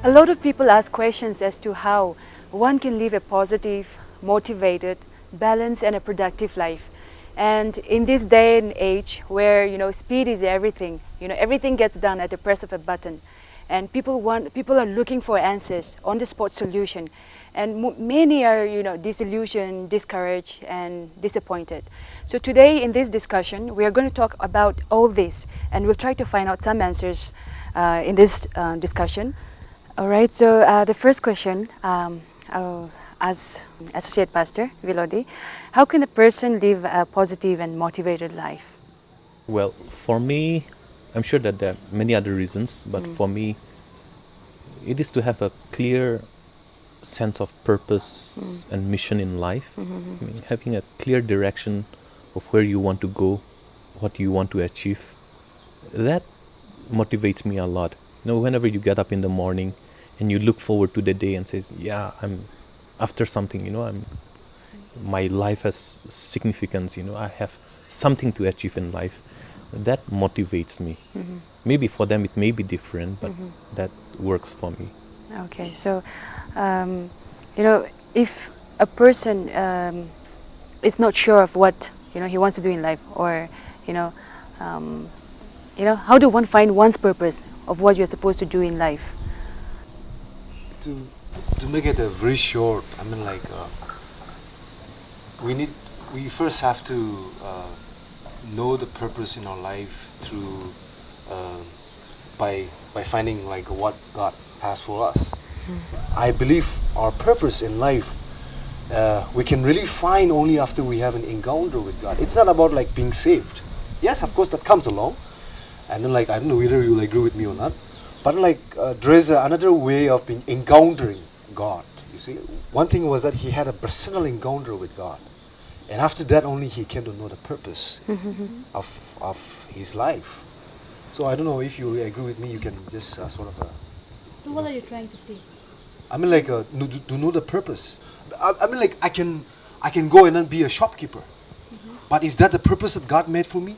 A lot of people ask questions as to how one can live a positive, motivated, balanced and a productive life. And in this day and age where, speed is everything, everything gets done at the press of a button. And people are looking for answers, on the spot solution. And many are, disillusioned, discouraged and disappointed. So today in this discussion, we are going to talk about all this and we'll try to find out some answers in this discussion. All right, so the first question, as Associate Pastor Vilodi, how can a person live a positive and motivated life? Well, for me, I'm sure that there are many other reasons, but for me, it is to have a clear sense of purpose and mission in life. I mean, having a clear direction of where you want to go, what you want to achieve, that motivates me a lot. Whenever you get up in the morning and you look forward to the day and says, yeah, I'm after something, my life has significance, I have something to achieve in life. That motivates me. Maybe for them it may be different, but that works for me. Okay, so, if a person is not sure of what, he wants to do in life, or, how do one find one's purpose of what you're supposed to do in life? To make it a very short, we first have to know the purpose in our life through by finding what God has for us. I believe our purpose in life we can really find only after we have an encounter with God. It's not about being saved. Yes, of course that comes along, and then I don't know whether you'll agree with me or not, but there is another way of encountering God. You see, one thing was that he had a personal encounter with God, and after that only he came to know the purpose of his life. So I don't know if you agree with me. You can just So what are you trying to say? To know the purpose. I can go and then be a shopkeeper, but is that the purpose that God made for me?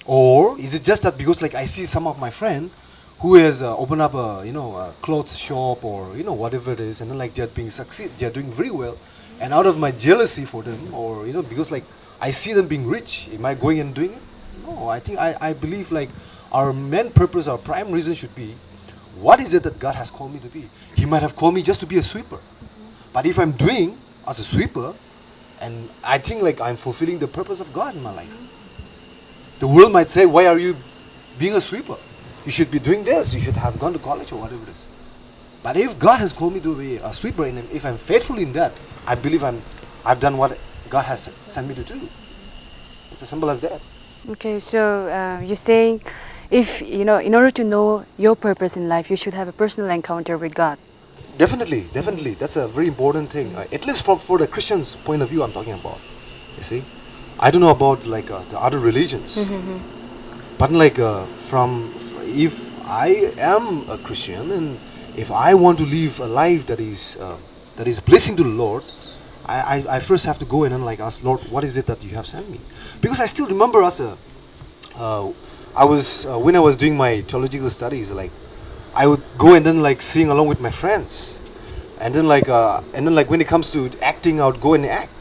Or is it just that because I see some of my friend who has opened up a clothes shop or whatever it is, and then they're doing very well, and out of my jealousy for them, or because I see them being rich, am I going and doing it? No, I believe our main purpose, our prime reason should be, what is it that God has called me to be? He might have called me just to be a sweeper, but if I'm doing as a sweeper, and I think I'm fulfilling the purpose of God in my life. The world might say, why are you being a sweeper? You should be doing this. You should have gone to college or whatever it is. But if God has called me to be a sweeper, and if I'm faithful in that, I believe I've done what God has sent me to do. It's as simple as that. Okay, so you're saying if, in order to know your purpose in life, you should have a personal encounter with God. Definitely. That's a very important thing. At least for the Christian's point of view I'm talking about. You see? I don't know about the other religions. But if I am a Christian and if I want to live a life that is pleasing to the Lord, I first have to go in and ask Lord, what is it that you have sent me? Because I still remember when I was doing my theological studies, I would go and then sing along with my friends, and then when it comes to acting, I would go and act.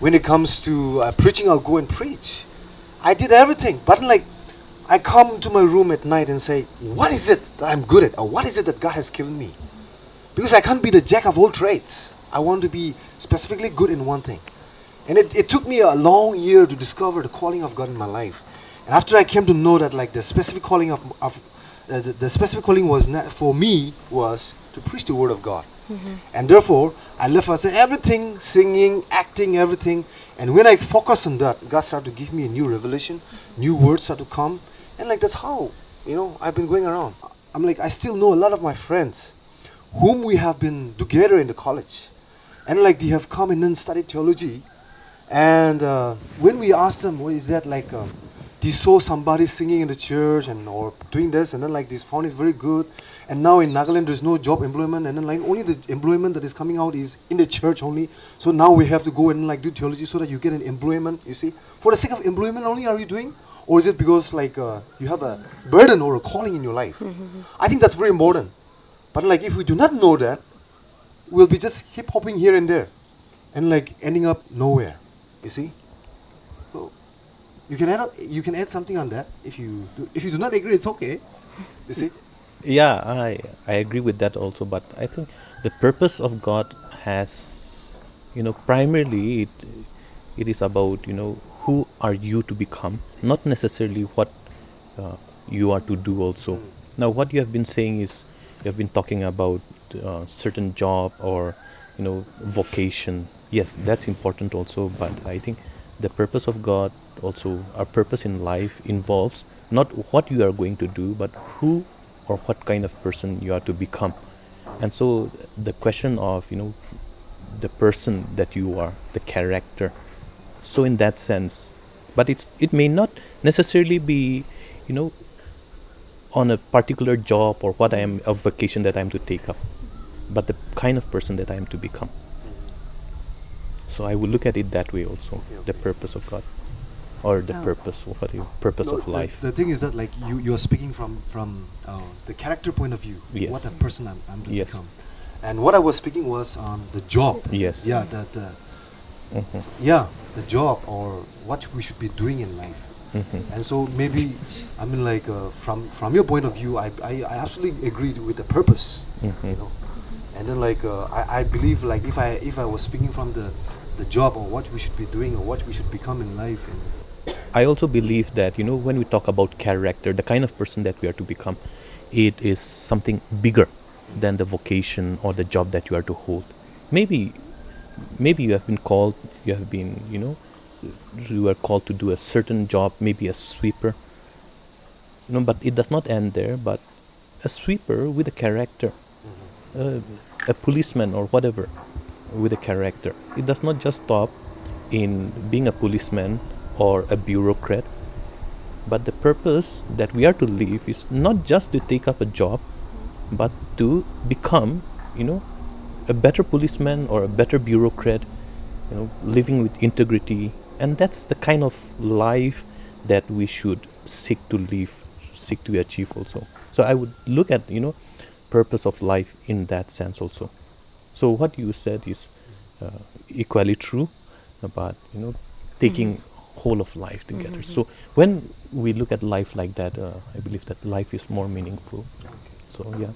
When it comes to preaching, I'll go and preach. I did everything, but I come to my room at night and say, what is it that I'm good at, or what is it that God has given me? Because I can't be the jack of all trades. I want to be specifically good in one thing. And it took me a long year to discover the calling of God in my life. And after I came to know that the specific calling the specific calling was for me was to preach the word of God. And therefore, I left us everything, singing, acting, everything. And when I focus on that, God started to give me a new revelation, new words started to come. And that's how, I've been going around. I still know a lot of my friends whom we have been together in the college. And they have come and then studied theology. And when we asked them, what is that they saw somebody singing in the church or doing this, and then they found it very good. And now in Nagaland there's no job employment, and then only the employment that is coming out is in the church only. So now we have to go and do theology so that you get an employment. You see, for the sake of employment only are you doing, or is it because you have a burden or a calling in your life? I think that's very important. But like if we do not know that, we'll be just hip hopping here and there, and like ending up nowhere. You see? So you can add something on that. If you do not agree, it's okay. You see? Yeah, I agree with that also, but I think the purpose of God has, primarily it is about, who are you to become, not necessarily what you are to do also. Now, what you have been saying is you have been talking about certain job or, vocation. Yes, that's important also, but I think the purpose of God also, our purpose in life involves not what you are going to do, but who or what kind of person you are to become. And so the question of, the person that you are, the character. So in that sense, but it may not necessarily be, you know, on a particular job or what I am, a vocation that I am to take up, but the kind of person that I am to become. So I would look at it that way also, Okay, the okay. purpose of God, or the Oh. purpose, or purpose No, of life. the thing is that like you're speaking from the character point of view, Yes. what a person I'm to Yes. become, and what I was speaking was the job. Yes. Yeah, Mhm. the job or what we should be doing in life. Mhm. And so maybe I mean like from your point of view, I absolutely agree with the purpose. Mhm. You know, and then like I believe like if I was speaking from the job or what we should be doing or what we should become in life. And I also believe that, when we talk about character, the kind of person that we are to become, it is something bigger than the vocation or the job that you are to hold. Maybe, maybe you have been called, you have been, you are called to do a certain job, maybe a sweeper, but it does not end there. But a sweeper with a character, a policeman or whatever with a character. It does not just stop in being a policeman or a bureaucrat, but the purpose that we are to live is not just to take up a job, but to become, a better policeman or a better bureaucrat, living with integrity. And that's the kind of life that we should seek to live, seek to achieve also. So I would look at, purpose of life in that sense also. So what you said is equally true about, taking whole of life together. So when we look at life like that, I believe that life is more meaningful. So yeah.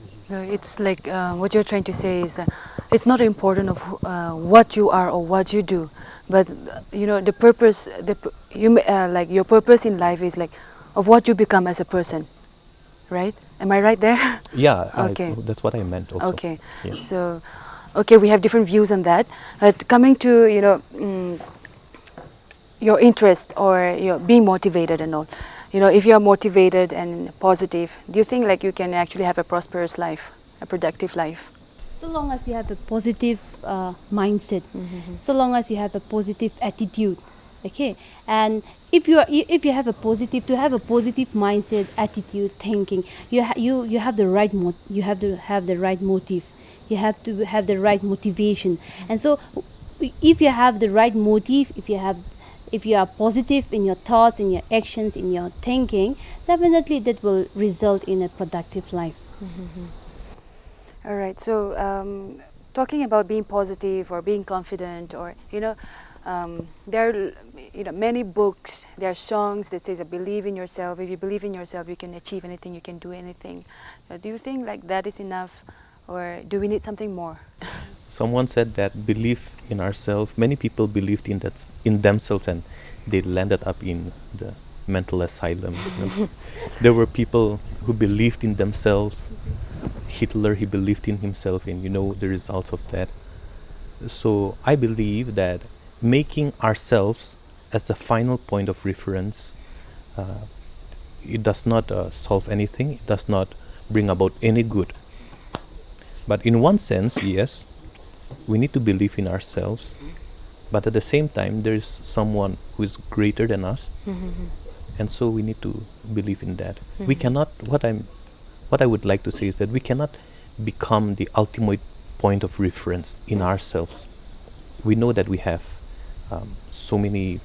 It's like what you're trying to say is it's not important of what you are or what you do, but the purpose, like your purpose in life is like of what you become as a person, right? Am I right there? Yeah, Okay. that's what I meant also. Okay, Yeah. so okay, we have different views on that. But coming to your interest or being motivated and all, if you are motivated and positive, do you think like you can actually have a prosperous life, a productive life? So long as you have a positive mindset, so long as you have a positive attitude, okay. And if you have a positive, to have a positive mindset, attitude, thinking, you have the right you have to have the right motive, you have to have the right motivation. And so if you have the right motive, if you are positive in your thoughts, in your actions, in your thinking, definitely that will result in a productive life. All right. So, talking about being positive or being confident, or there are many books, there are songs that says, "Believe in yourself. If you believe in yourself, you can achieve anything. You can do anything." Do you think like that is enough, or do we need something more? Someone said that belief in ourselves, many people believed in that, in themselves, and they landed up in the mental asylum. There were people who believed in themselves. Hitler, he believed in himself, and the results of that. So I believe that making ourselves as the final point of reference, it does not solve anything. It does not bring about any good. But in one sense, yes, we need to believe in ourselves, but at the same time there is someone who is greater than us, and so we need to believe in that. We cannot, what I would like to say is that we cannot become the ultimate point of reference in ourselves. We know that we have so many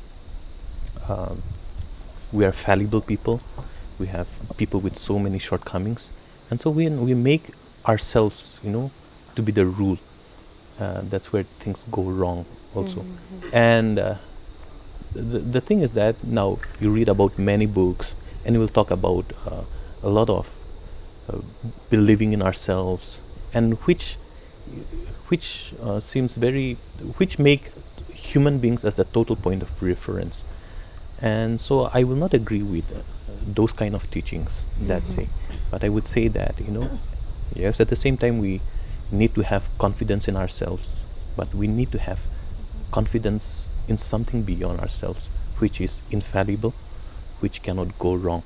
we are fallible people, we have people with so many shortcomings, and so when we make ourselves, to be the rule. That's where things go wrong also. And the thing is that now you read about many books, and you will talk about a lot of believing in ourselves, and which seems very, which make human beings as the total point of reference. And so I will not agree with those kind of teachings that say, but I would say that, yes, at the same time we need to have confidence in ourselves, but we need to have confidence in something beyond ourselves, which is infallible, which cannot go wrong.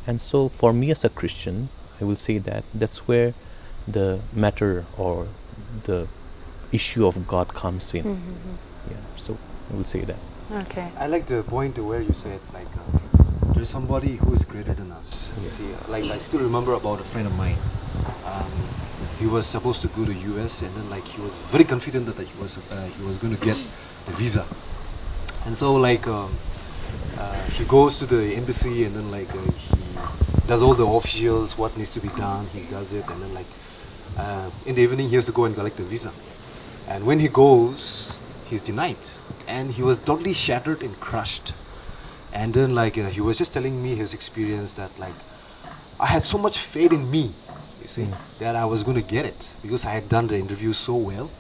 And so for me as a Christian, I will say that that's where the matter or the issue of God comes in. Yeah, so I will say that. Okay. I like the point where you said like there's somebody who is greater than us. You see, like I still remember about a friend of mine. He was supposed to go to US, and then like he was very confident that he was going to get the visa. And so like he goes to the embassy, and then like he does all the officials, what needs to be done. He does it, and then like in the evening he has to go and collect the visa. And when he goes, he's denied, and he was totally shattered and crushed. And then like he was just telling me his experience that like I had so much faith in me, you see, that I was going to get it because I had done the interview so well,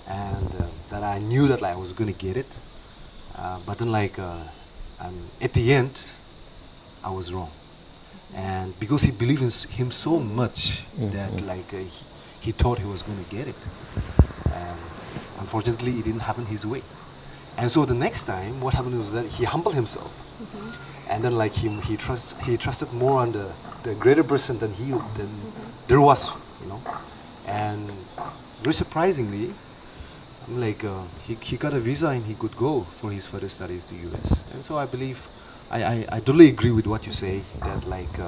and that I knew that like, I was going to get it. But then like at the end, I was wrong. And because he believed in him so much that like he thought he was going to get it. Unfortunately, it didn't happen his way. And so the next time, what happened was that he humbled himself, and then like he trusted more on the greater person than there was, And very surprisingly, like he got a visa and he could go for his further studies to US. And so I believe, I totally agree with what you say, that like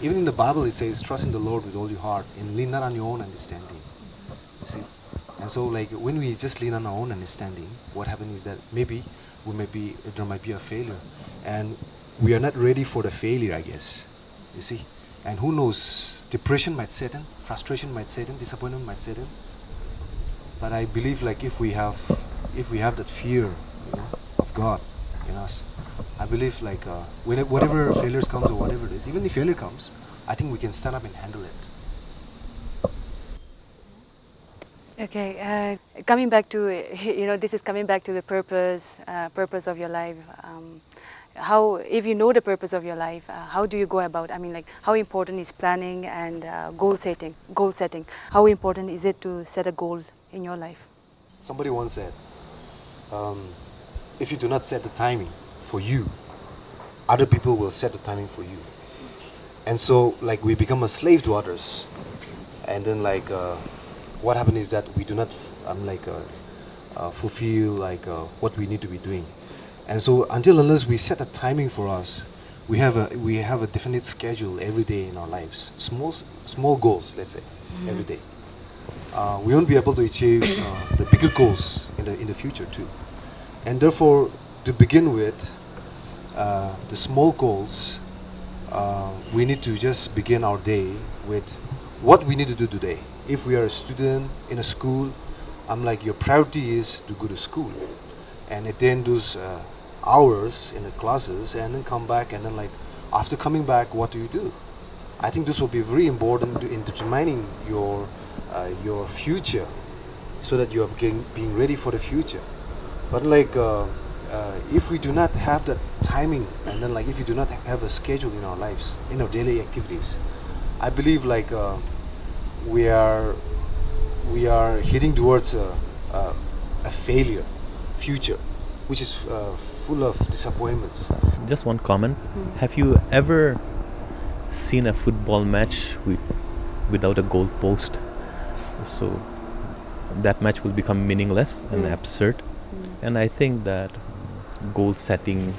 even in the Bible it says trust in the Lord with all your heart and lean not on your own understanding. You see. And so like when we just lean on our own understanding, what happens is that maybe there might be a failure, and we are not ready for the failure, I guess. You see, and who knows, depression might set in, frustration might set in, disappointment might set in. But I believe like if we have that fear, of God in us, I believe like whatever failures comes or whatever it is, even if failure comes, I think we can stand up and handle it. Okay, coming back to, this is coming back to the purpose of your life. How, if you know the purpose of your life, how do you go about? I mean, like, how important is planning and goal setting? How important is it to set a goal in your life? Somebody once said, if you do not set the timing for you, other people will set the timing for you. And so, like, we become a slave to others, and then like. What happens is that we do not fulfill like what we need to be doing, and so unless we set a timing for us, we have a definite schedule every day in our lives, small goals, let's say, every day. We won't be able to achieve the bigger goals in the future too, and therefore to begin with, the small goals, we need to just begin our day with what we need to do today. If we are a student in a school, your priority is to go to school and attend those hours in the classes, and then come back, and then like after coming back, what do you do? I think this will be very important in determining your future, so that you are being ready for the future. But like if we do not have that timing, and then like if we do not have a schedule in our lives, in our daily activities, I believe like we are heading towards a failure future, which is full of disappointments. Just one comment. Have you ever seen a football match without a goal post? So that match will become meaningless and absurd. And I think that goal setting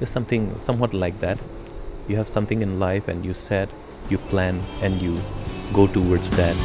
is something somewhat like that. You have something in life and you set, you plan, and you go towards that.